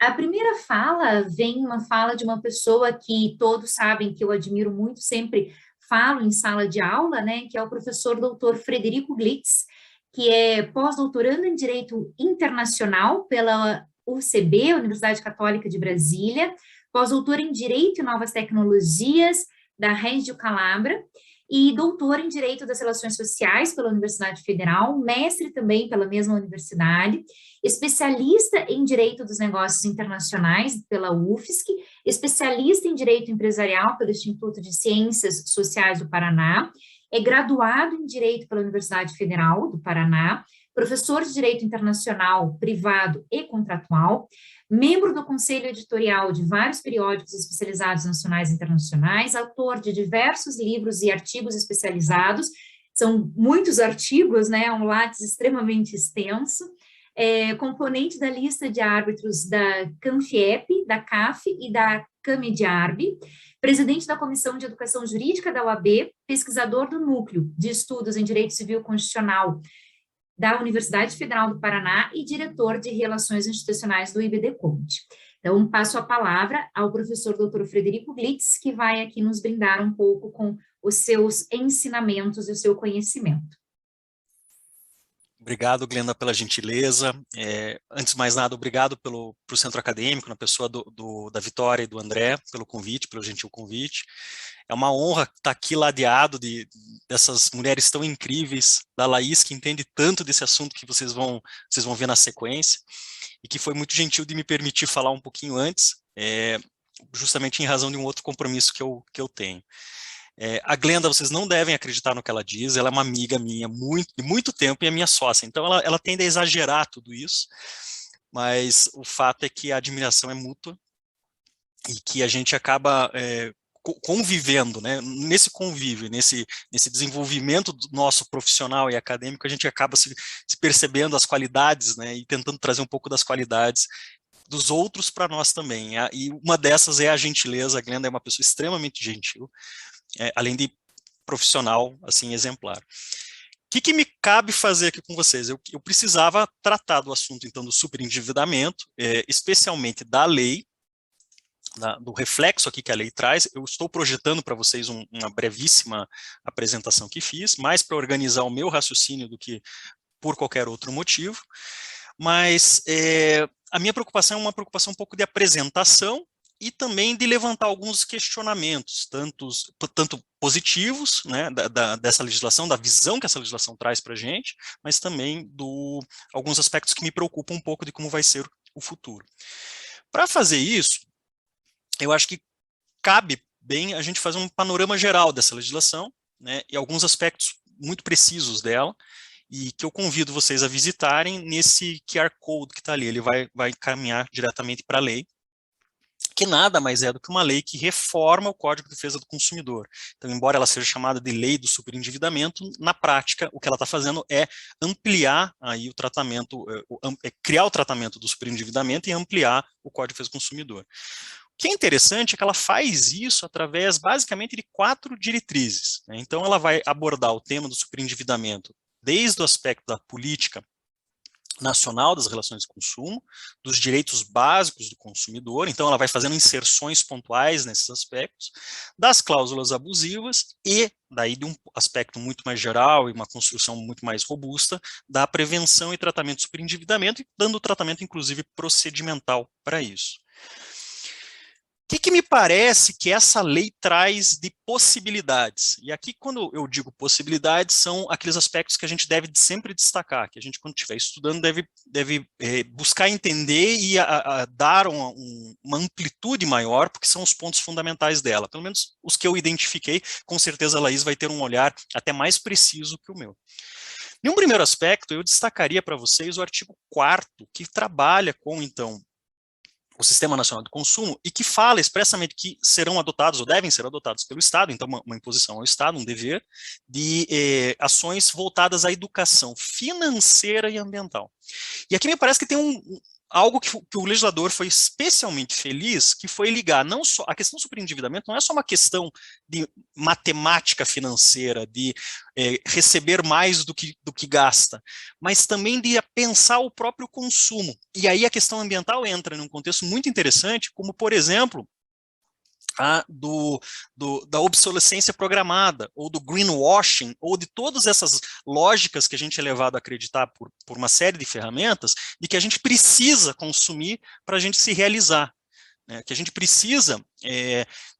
A primeira fala vem uma fala de uma pessoa que todos sabem que eu admiro muito, sempre falo em sala de aula, né, que é o professor doutor Frederico Glitz, que é pós-doutorando em Direito Internacional pela UCB, Universidade Católica de Brasília, pós-doutor em Direito e Novas Tecnologias da Reggio Calabria, e doutor em Direito das Relações Sociais pela Universidade Federal, mestre também pela mesma universidade, especialista em Direito dos Negócios Internacionais pela UFSC, especialista em Direito Empresarial pelo Instituto de Ciências Sociais do Paraná, é graduado em Direito pela Universidade Federal do Paraná, professor de Direito Internacional, Privado e Contratual, membro do conselho editorial de vários periódicos especializados nacionais e internacionais, autor de diversos livros e artigos especializados, são muitos artigos, né, um látis extremamente extenso, componente da lista de árbitros da CANFIEP, da CAF e da CAMEDIARB, presidente da Comissão de Educação Jurídica da UAB, pesquisador do Núcleo de Estudos em Direito Civil Constitucional da Universidade Federal do Paraná e diretor de Relações Institucionais do IBD-CONT. Então, passo a palavra ao professor Dr. Frederico Glitz, que vai aqui nos brindar um pouco com os seus ensinamentos e o seu conhecimento. Obrigado, Glenda, pela gentileza. Antes de mais nada, obrigado pro Centro Acadêmico, na pessoa da Vitória e do André, pelo convite, pelo gentil convite. É uma honra estar aqui ladeado dessas mulheres tão incríveis, da Laís, que entende tanto desse assunto que vocês vão ver na sequência, e que foi muito gentil de me permitir falar um pouquinho antes, justamente em razão de um outro compromisso que eu tenho. A Glenda, vocês não devem acreditar no que ela diz, ela é uma amiga minha de muito tempo e é minha sócia, então ela tende a exagerar tudo isso, mas o fato é que a admiração é mútua e que a gente acaba convivendo, né, nesse convívio, nesse desenvolvimento do nosso profissional e acadêmico, a gente acaba se percebendo as qualidades, né, e tentando trazer um pouco das qualidades dos outros para nós também, e uma dessas é a gentileza. A Glenda é uma pessoa extremamente gentil, além de profissional, assim, exemplar. O que me cabe fazer aqui com vocês? Eu precisava tratar do assunto, então, do superendividamento, especialmente da lei, do reflexo aqui que a lei traz. Eu estou projetando para vocês uma brevíssima apresentação que fiz, mais para organizar o meu raciocínio do que por qualquer outro motivo, mas a minha preocupação é uma preocupação um pouco de apresentação e também de levantar alguns questionamentos, tanto positivos, né, dessa legislação, da visão que essa legislação traz para a gente, mas também alguns aspectos que me preocupam um pouco de como vai ser o futuro. Para fazer isso, eu acho que cabe bem a gente fazer um panorama geral dessa legislação, né, e alguns aspectos muito precisos dela, e que eu convido vocês a visitarem nesse QR Code que está ali. Ele vai caminhar diretamente para a lei, que nada mais é do que uma lei que reforma o Código de Defesa do Consumidor. Então, embora ela seja chamada de lei do superendividamento, na prática, o que ela está fazendo é ampliar aí o tratamento, criar o tratamento do superendividamento e ampliar o Código de Defesa do Consumidor. O que é interessante é que ela faz isso através, basicamente, de 4 diretrizes, né? Então, ela vai abordar o tema do superendividamento desde o aspecto da política nacional das relações de consumo, dos direitos básicos do consumidor. Então ela vai fazendo inserções pontuais nesses aspectos, das cláusulas abusivas e, daí de um aspecto muito mais geral e uma construção muito mais robusta, da prevenção e tratamento do superendividamento, e dando tratamento, inclusive, procedimental para isso. O que me parece que essa lei traz de possibilidades? E aqui, quando eu digo possibilidades, são aqueles aspectos que a gente deve sempre destacar, que a gente, quando estiver estudando, deve buscar entender e dar uma amplitude maior, porque são os pontos fundamentais dela. Pelo menos os que eu identifiquei, com certeza a Laís vai ter um olhar até mais preciso que o meu. Em um primeiro aspecto, eu destacaria para vocês o artigo 4º, que trabalha com, então, o Sistema Nacional de Consumo, e que fala expressamente que serão adotados, ou devem ser adotados pelo Estado, então uma imposição ao Estado, um dever, de ações voltadas à educação financeira e ambiental. E aqui me parece que tem algo que o legislador foi especialmente feliz, que foi ligar não só a questão do superendividamento, não é só uma questão de matemática financeira, de receber mais do que gasta, mas também de pensar o próprio consumo. E aí a questão ambiental entra num contexto muito interessante, como, por exemplo, da obsolescência programada, ou do greenwashing, ou de todas essas lógicas que a gente é levado a acreditar por uma série de ferramentas, de que a gente precisa consumir para a gente se realizar, né? Que a gente precisa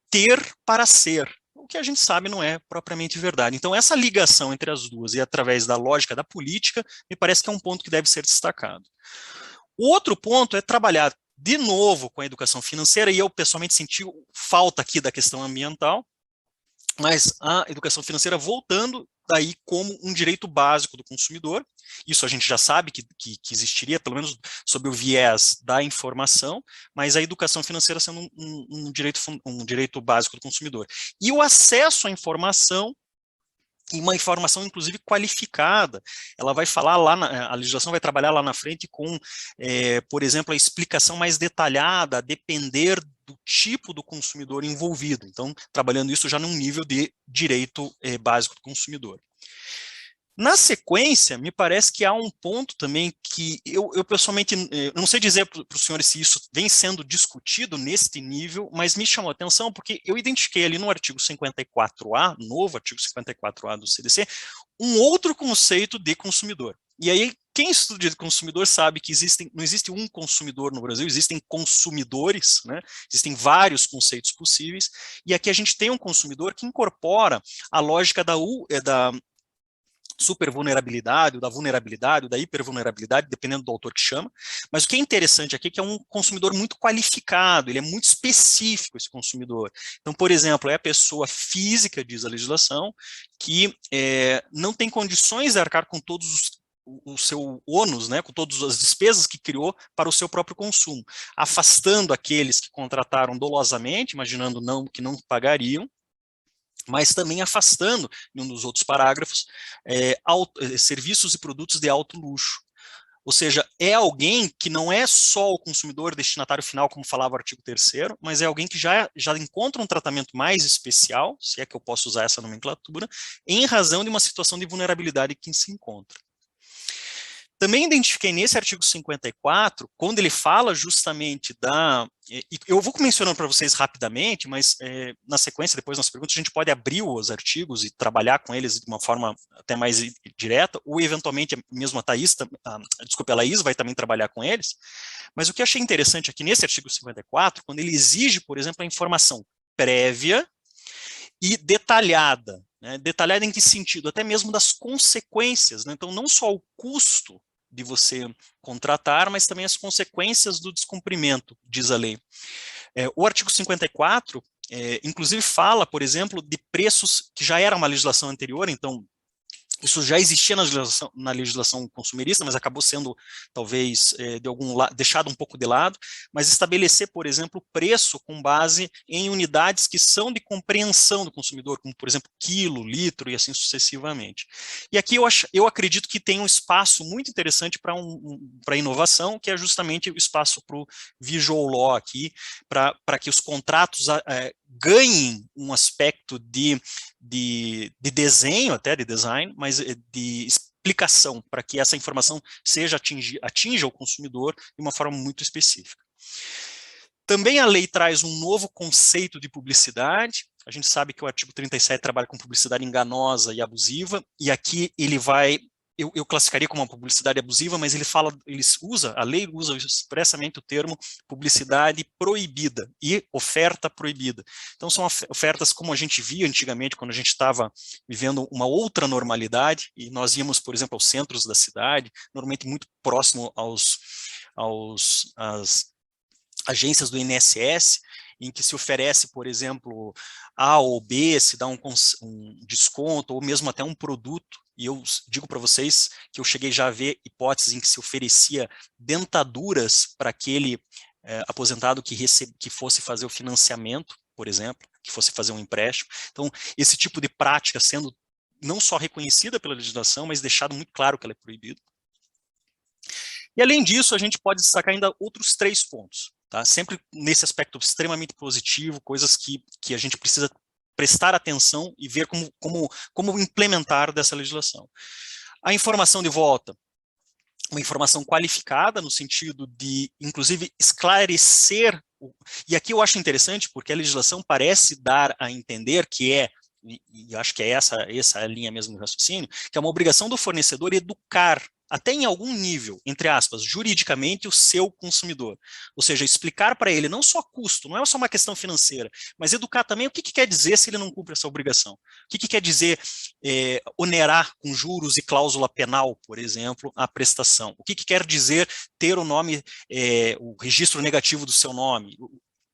ter para ser, o que a gente sabe não é propriamente verdade. Então, essa ligação entre as duas e através da lógica da política, me parece que é um ponto que deve ser destacado. O outro ponto é trabalhar de novo com a educação financeira, e eu pessoalmente senti falta aqui da questão ambiental, mas a educação financeira voltando daí como um direito básico do consumidor. Isso a gente já sabe que existiria, pelo menos sob o viés da informação, mas a educação financeira sendo um direito básico do consumidor. E o acesso à informação, e uma informação, inclusive, qualificada. Ela vai falar a legislação vai trabalhar lá na frente com, por exemplo, a explicação mais detalhada, a depender do tipo do consumidor envolvido. Então, trabalhando isso já num nível de direito básico do consumidor. Na sequência, me parece que há um ponto também que eu pessoalmente, eu não sei dizer para os senhores se isso vem sendo discutido neste nível, mas me chamou a atenção porque eu identifiquei ali no artigo 54A, novo artigo 54A do CDC, um outro conceito de consumidor. E aí, quem estuda de consumidor sabe que não existe um consumidor no Brasil, existem consumidores, né? Existem vários conceitos possíveis, e aqui a gente tem um consumidor que incorpora a lógica da supervulnerabilidade, ou da vulnerabilidade, ou da hipervulnerabilidade, dependendo do autor que chama, mas o que é interessante aqui é que é um consumidor muito qualificado, ele é muito específico, esse consumidor. Então, por exemplo, é a pessoa física, diz a legislação, que não tem condições de arcar com todos o seu ônus, né, com todas as despesas que criou para o seu próprio consumo, afastando aqueles que contrataram dolosamente, imaginando que não pagariam, mas também afastando, em um dos outros parágrafos, serviços e produtos de alto luxo. Ou seja, é alguém que não é só o consumidor destinatário final, como falava o artigo 3º, mas é alguém que já encontra um tratamento mais especial, se é que eu posso usar essa nomenclatura, em razão de uma situação de vulnerabilidade que se encontra. Também identifiquei nesse artigo 54, quando ele fala justamente eu vou mencionando para vocês rapidamente, mas na sequência, depois nas perguntas, a gente pode abrir os artigos e trabalhar com eles de uma forma até mais direta, ou eventualmente mesmo a Laís vai também trabalhar com eles, mas o que eu achei interessante aqui nesse artigo 54, quando ele exige, por exemplo, a informação prévia e detalhada, né? Detalhada em que sentido? Até mesmo das consequências, né? Então, não só o custo de você contratar, mas também as consequências do descumprimento, diz a lei. O artigo 54, inclusive fala, por exemplo, de preços que já era uma legislação anterior, então isso já existia na legislação consumerista, mas acabou sendo, talvez, deixado um pouco de lado, mas estabelecer, por exemplo, preço com base em unidades que são de compreensão do consumidor, como, por exemplo, quilo, litro e assim sucessivamente. E aqui eu acredito que tem um espaço muito interessante para inovação, que é justamente o espaço para o visual law aqui, para que os contratos ganhem um aspecto de desenho, até de design, mas de explicação, para que essa informação atinja o consumidor de uma forma muito específica. Também a lei traz um novo conceito de publicidade. A gente sabe que o artigo 37 trabalha com publicidade enganosa e abusiva, e aqui ele vai... Eu classificaria como uma publicidade abusiva, mas a lei usa expressamente o termo publicidade proibida e oferta proibida. Então, são ofertas como a gente via antigamente, quando a gente estava vivendo uma outra normalidade, e nós íamos, por exemplo, aos centros da cidade, normalmente muito próximo às agências do INSS, em que se oferece, por exemplo, A ou B, se dá um desconto, ou mesmo até um produto. E eu digo para vocês que eu cheguei já a ver hipóteses em que se oferecia dentaduras para aquele aposentado que fosse fazer o financiamento, por exemplo, que fosse fazer um empréstimo. Então, esse tipo de prática sendo não só reconhecida pela legislação, mas deixado muito claro que ela é proibida. E além disso, a gente pode destacar ainda outros 3 pontos, tá? Sempre nesse aspecto extremamente positivo, coisas que a gente precisa prestar atenção e ver como implementar dessa legislação. A informação de volta, uma informação qualificada no sentido de, inclusive, esclarecer, e aqui eu acho interessante porque a legislação parece dar a entender que e acho que é essa a linha mesmo do raciocínio, que é uma obrigação do fornecedor educar, até em algum nível, entre aspas, juridicamente, o seu consumidor. Ou seja, explicar para ele não só custo, não é só uma questão financeira, mas educar também o que quer dizer se ele não cumpre essa obrigação. O que quer dizer onerar com juros e cláusula penal, por exemplo, a prestação. O que quer dizer ter o nome, o registro negativo do seu nome.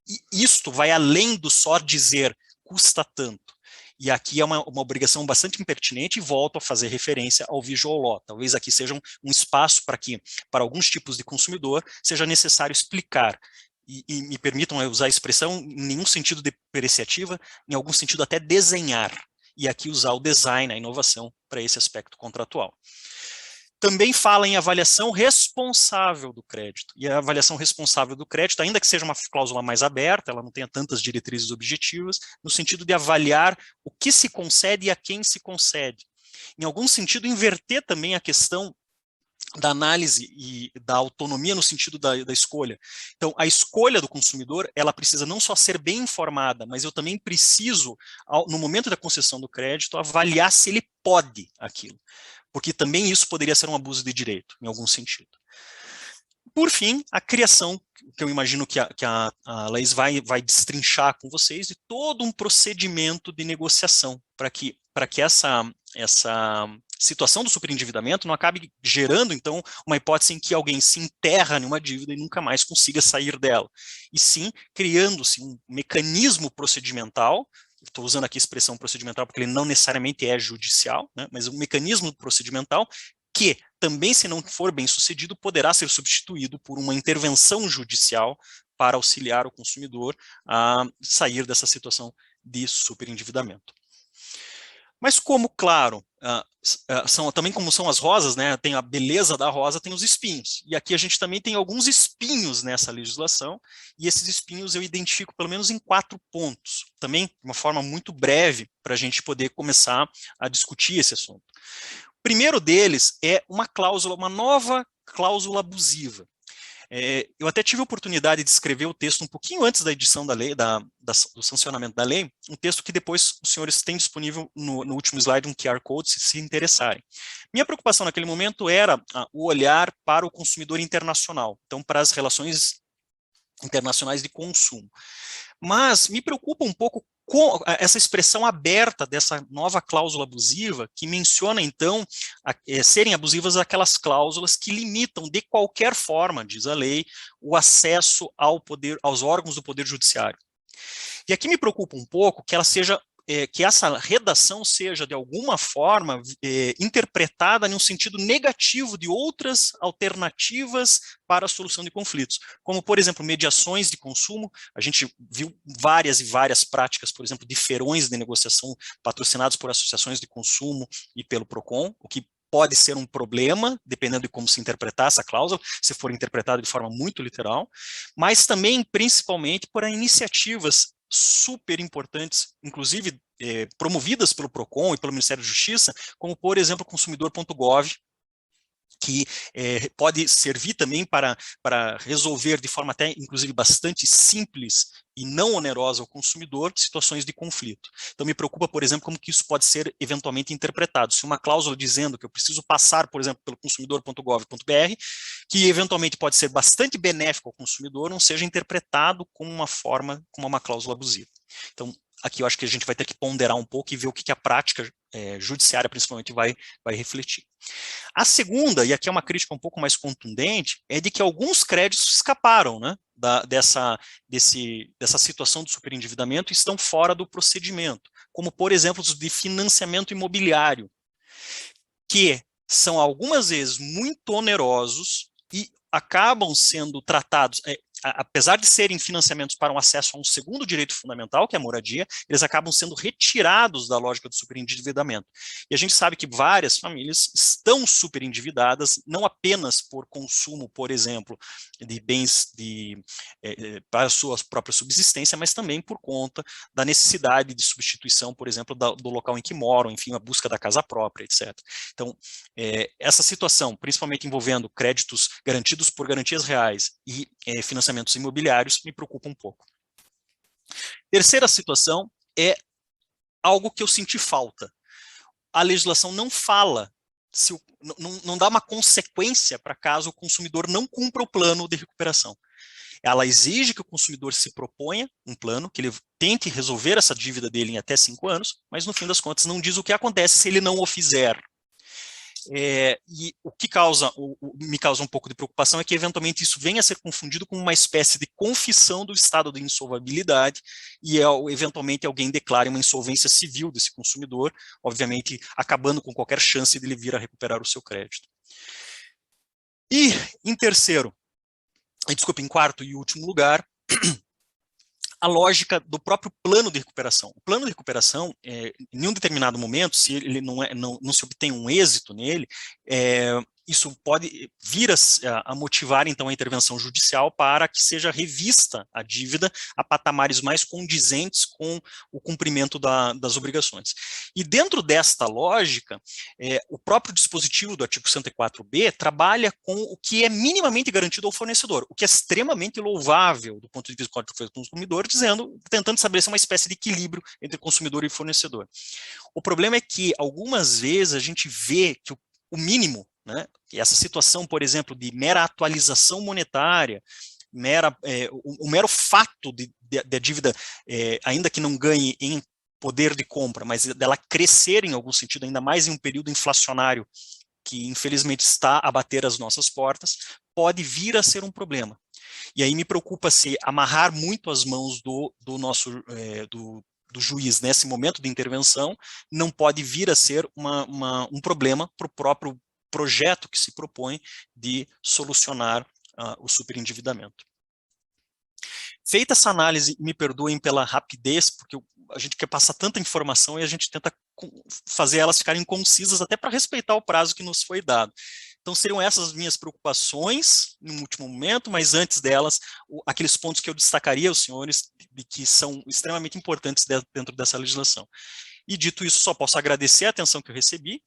E isto vai além do só dizer custa tanto. E aqui é uma obrigação bastante impertinente e volto a fazer referência ao visual law. Talvez aqui seja um espaço para que, para alguns tipos de consumidor, seja necessário explicar. E me permitam usar a expressão em nenhum sentido depreciativa, em algum sentido até desenhar. E aqui usar o design, a inovação, para esse aspecto contratual. Também fala em avaliação responsável do crédito. E a avaliação responsável do crédito, ainda que seja uma cláusula mais aberta, ela não tenha tantas diretrizes objetivas, no sentido de avaliar o que se concede e a quem se concede. Em algum sentido, inverter também a questão da análise e da autonomia no sentido da escolha. Então, a escolha do consumidor, ela precisa não só ser bem informada, mas eu também preciso, no momento da concessão do crédito, avaliar se ele pode aquilo. Porque também isso poderia ser um abuso de direito, em algum sentido. Por fim, a criação, que eu imagino que a Laís vai destrinchar com vocês, de todo um procedimento de negociação, para que essa situação do superendividamento não acabe gerando, então, uma hipótese em que alguém se enterra em uma dívida e nunca mais consiga sair dela. E sim, criando-se um mecanismo procedimental, estou usando aqui a expressão procedimental porque ele não necessariamente é judicial, né, mas um mecanismo procedimental que também, se não for bem sucedido, poderá ser substituído por uma intervenção judicial para auxiliar o consumidor a sair dessa situação de superendividamento. Mas como, claro, também como são as rosas, né, tem a beleza da rosa, tem os espinhos. E aqui a gente também tem alguns espinhos nessa legislação, e esses espinhos eu identifico pelo menos em 4 pontos. Também de uma forma muito breve, para a gente poder começar a discutir esse assunto. O primeiro deles é uma nova cláusula abusiva. Eu até tive a oportunidade de escrever o texto um pouquinho antes da edição da lei, do sancionamento da lei, um texto que depois os senhores têm disponível no último slide, um QR Code, se interessarem. Minha preocupação naquele momento era o olhar para o consumidor internacional, então para as relações internacionais de consumo. Mas me preocupa um pouco com essa expressão aberta dessa nova cláusula abusiva, que menciona, então, serem abusivas aquelas cláusulas que limitam, de qualquer forma, diz a lei, o acesso aos órgãos do Poder Judiciário. E aqui me preocupa um pouco que ela seja que essa redação seja, de alguma forma, interpretada em um sentido negativo de outras alternativas para a solução de conflitos, como, por exemplo, mediações de consumo. A gente viu várias e várias práticas, por exemplo, de feirões de negociação patrocinados por associações de consumo e pelo PROCON, o que pode ser um problema, dependendo de como se interpretar essa cláusula, se for interpretada de forma muito literal, mas também, principalmente, por iniciativas super importantes, inclusive promovidas pelo PROCON e pelo Ministério da Justiça, como, por exemplo, consumidor.gov, que pode servir também para resolver de forma até, inclusive, bastante simples e não onerosa ao consumidor situações de conflito. Então, me preocupa, por exemplo, como que isso pode ser eventualmente interpretado. Se uma cláusula dizendo que eu preciso passar, por exemplo, pelo consumidor.gov.br, que eventualmente pode ser bastante benéfico ao consumidor, não seja interpretado como uma cláusula abusiva. Então, aqui eu acho que a gente vai ter que ponderar um pouco e ver o que a prática judiciária, principalmente, vai refletir. A segunda, e aqui é uma crítica um pouco mais contundente, é de que alguns créditos escaparam, né, dessa situação do superendividamento e estão fora do procedimento, como, por exemplo, os de financiamento imobiliário, que são algumas vezes muito onerosos e acabam sendo tratados, apesar de serem financiamentos para um acesso a um segundo direito fundamental, que é a moradia, eles acabam sendo retirados da lógica do superendividamento. E a gente sabe que várias famílias estão superendividadas, não apenas por consumo, por exemplo, de bens para a sua própria subsistência, mas também por conta da necessidade de substituição, por exemplo, do local em que moram, enfim, a busca da casa própria, etc. Então, essa situação, principalmente envolvendo créditos garantidos por garantias reais e financiamentos imobiliários, me preocupa um pouco. Terceira situação é algo que eu senti falta. A legislação não fala, não dá uma consequência para caso o consumidor não cumpra o plano de recuperação. Ela exige que o consumidor se proponha um plano, que ele tente resolver essa dívida dele em até 5 anos, mas no fim das contas não diz o que acontece se ele não o fizer. E o que me causa um pouco de preocupação é que eventualmente isso venha a ser confundido com uma espécie de confissão do estado de insolvabilidade e eventualmente alguém declare uma insolvência civil desse consumidor, obviamente acabando com qualquer chance de ele vir a recuperar o seu crédito. E em quarto e último lugar, a lógica do próprio plano de recuperação. O plano de recuperação, em um determinado momento, se ele não se obtém um êxito nele, isso pode vir a motivar, então, a intervenção judicial para que seja revista a dívida a patamares mais condizentes com o cumprimento das obrigações. E dentro desta lógica, o próprio dispositivo do artigo 104b trabalha com o que é minimamente garantido ao fornecedor, o que é extremamente louvável do ponto de vista do Código de Defesa do Consumidor, tentando estabelecer uma espécie de equilíbrio entre consumidor e fornecedor. O problema é que, algumas vezes, a gente vê que o mínimo, né, essa situação, por exemplo, de mera atualização monetária, o mero fato da dívida, ainda que não ganhe em poder de compra, mas dela crescer em algum sentido, ainda mais em um período inflacionário que infelizmente está a bater as nossas portas, pode vir a ser um problema. E aí me preocupa se amarrar muito as mãos do juiz nesse momento de intervenção não pode vir a ser um problema para o próprio projeto que se propõe de solucionar o superendividamento. Feita essa análise, me perdoem pela rapidez, porque a gente quer passar tanta informação e a gente tenta fazer elas ficarem concisas até para respeitar o prazo que nos foi dado. Então seriam essas as minhas preocupações no último momento, mas antes delas, aqueles pontos que eu destacaria aos senhores de que são extremamente importantes dentro dessa legislação. E dito isso, só posso agradecer a atenção que eu recebi.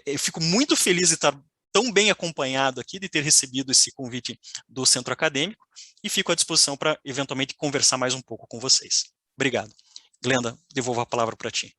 Eu fico muito feliz de estar tão bem acompanhado aqui, de ter recebido esse convite do Centro Acadêmico, e fico à disposição para, eventualmente, conversar mais um pouco com vocês. Obrigado. Glenda, devolvo a palavra para ti.